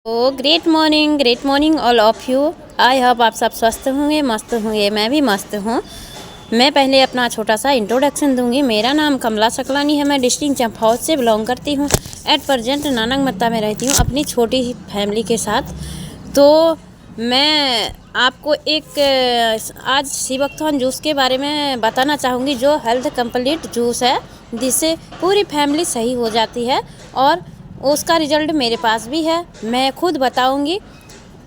तो great morning all of you. I hope आप सब स्वस्थ होंगे, मस्त होंगे। मैं भी मस्त हूँ। मैं पहले अपना छोटा सा इंट्रोडक्शन दूंगी। मेरा नाम कमला सकलानी है। मैं डिस्ट्रिक्ट चंपावत से बिलोंग करती हूँ। एट प्रेजेंट नानक मत्ता में रहती हूँ अपनी छोटी फैमिली के साथ। तो मैं आपको एक आज सीबकथॉर्न जूस के बारे में बताना चाहूँगी, जो हेल्थ कंप्लीट जूस है, जिससे पूरी फैमिली सही हो जाती है और उसका रिजल्ट मेरे पास भी है। मैं खुद बताऊंगी,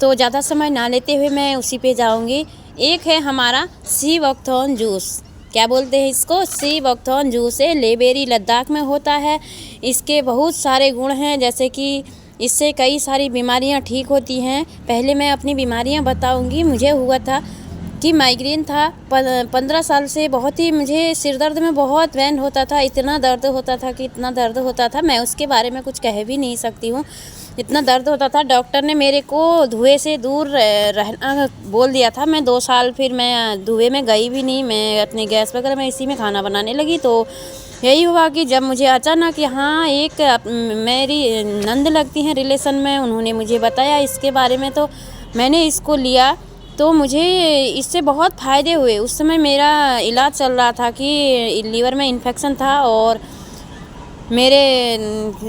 तो ज़्यादा समय ना लेते हुए मैं उसी पे जाऊंगी। एक है हमारा सीबकथॉर्न जूस। क्या बोलते हैं इसको? सीबकथॉर्न जूस है, लेबेरी लद्दाख में होता है। इसके बहुत सारे गुण हैं, जैसे कि इससे कई सारी बीमारियां ठीक होती हैं। पहले मैं अपनी बीमारियां बताऊंगी। मुझे हुआ था कि माइग्रेन था 15 साल से। बहुत ही मुझे सिर दर्द में बहुत पेन होता था, इतना दर्द होता था कि इतना दर्द होता था, मैं उसके बारे में कुछ कह भी नहीं सकती हूँ। इतना दर्द होता था, डॉक्टर ने मेरे को धुएं से दूर रहना बोल दिया था। मैं 2 साल फिर मैं धुएं में गई भी नहीं। मैं अपने गैस वगैरह में इसी में खाना बनाने लगी। तो यही हुआ कि जब मुझे अचानक यहाँ एक मेरी नंद लगती हैं रिलेशन में, उन्होंने मुझे बताया इसके बारे में, तो मैंने इसको लिया। तो मुझे इससे बहुत फ़ायदे हुए। उस समय मेरा इलाज चल रहा था कि लीवर में इन्फेक्शन था, और मेरे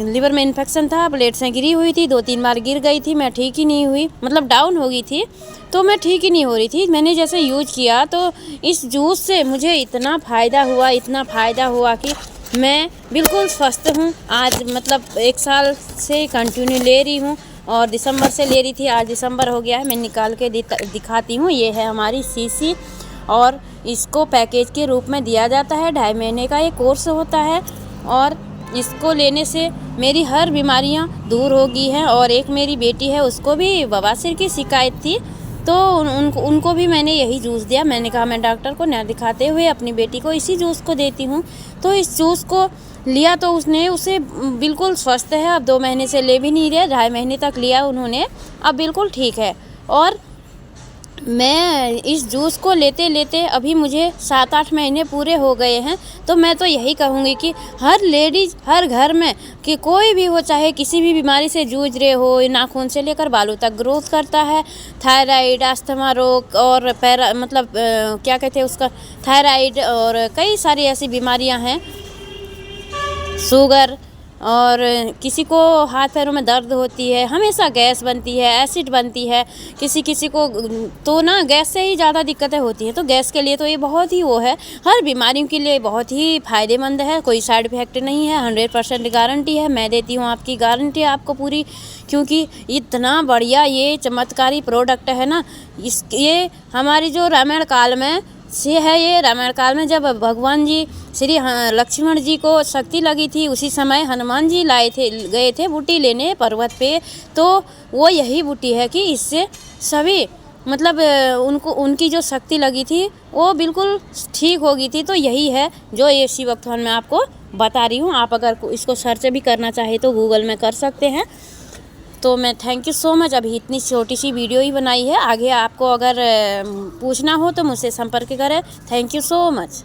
लीवर में इन्फेक्शन था, प्लेट्स गिरी हुई थी, 2-3 बार गिर गई थी, मैं ठीक ही नहीं हुई, मतलब डाउन हो गई थी, तो मैं ठीक ही नहीं हो रही थी। मैंने जैसे यूज किया तो इस जूस से मुझे इतना फ़ायदा हुआ कि मैं बिल्कुल स्वस्थ हूँ। आज मतलब 1 साल से कंटिन्यू ले रही हूँ, और दिसंबर से ले रही थी। आज दिसंबर हो गया है। मैं निकाल के दिखाती हूँ। ये है हमारी शीशी, और इसको पैकेज के रूप में दिया जाता है। 2.5 महीने का ये कोर्स होता है, और इसको लेने से मेरी हर बीमारियां दूर हो गई हैं। और एक मेरी बेटी है, उसको भी बवासीर की शिकायत थी, तो उनको भी मैंने यही जूस दिया। मैंने कहा मैं डॉक्टर को न दिखाते हुए अपनी बेटी को इसी जूस को देती हूँ। तो इस जूस को लिया तो उसे बिल्कुल स्वस्थ है। अब 2 महीने से ले भी नहीं रहे, 2.5 महीने तक लिया उन्होंने, अब बिल्कुल ठीक है। और मैं इस जूस को लेते लेते अभी मुझे 7-8 महीने पूरे हो गए हैं। तो मैं तो यही कहूँगी कि हर लेडीज़, हर घर में, कि कोई भी हो, चाहे किसी भी बीमारी से जूझ रहे हो, नाखून से लेकर बालों तक ग्रोथ करता है, थायराइड, अस्थमा रोग, और क्या कहते हैं उसका, थायराइड, और कई सारी ऐसी बीमारियां हैं, शुगर, और किसी को हाथ पैरों में दर्द होती है, हमेशा गैस बनती है, एसिड बनती है, किसी को तो ना गैस से ही ज़्यादा दिक्कतें होती हैं। तो गैस के लिए तो ये बहुत ही वो है, हर बीमारियों के लिए बहुत ही फ़ायदेमंद है। कोई साइड इफेक्ट नहीं है, 100% गारंटी है। मैं देती हूँ आपकी गारंटी आपको पूरी, क्योंकि इतना बढ़िया ये चमत्कारी प्रोडक्ट है ना। ये हमारी जो रामायण काल में से है, ये रामायण काल में जब भगवान जी श्री लक्ष्मण जी को शक्ति लगी थी, उसी समय हनुमान जी गए थे बूटी लेने पर्वत पे। तो वो यही बूटी है कि इससे सभी उनकी जो शक्ति लगी थी वो बिल्कुल ठीक हो गई थी। तो यही है जो ये सीबकथॉर्न मैं आपको बता रही हूँ। आप अगर इसको सर्च भी करना चाहे तो गूगल में कर सकते हैं। तो मैं थैंक यू सो मच। अभी इतनी छोटी सी वीडियो ही बनाई है। आगे आपको अगर पूछना हो तो मुझसे संपर्क करें। Thank you so much.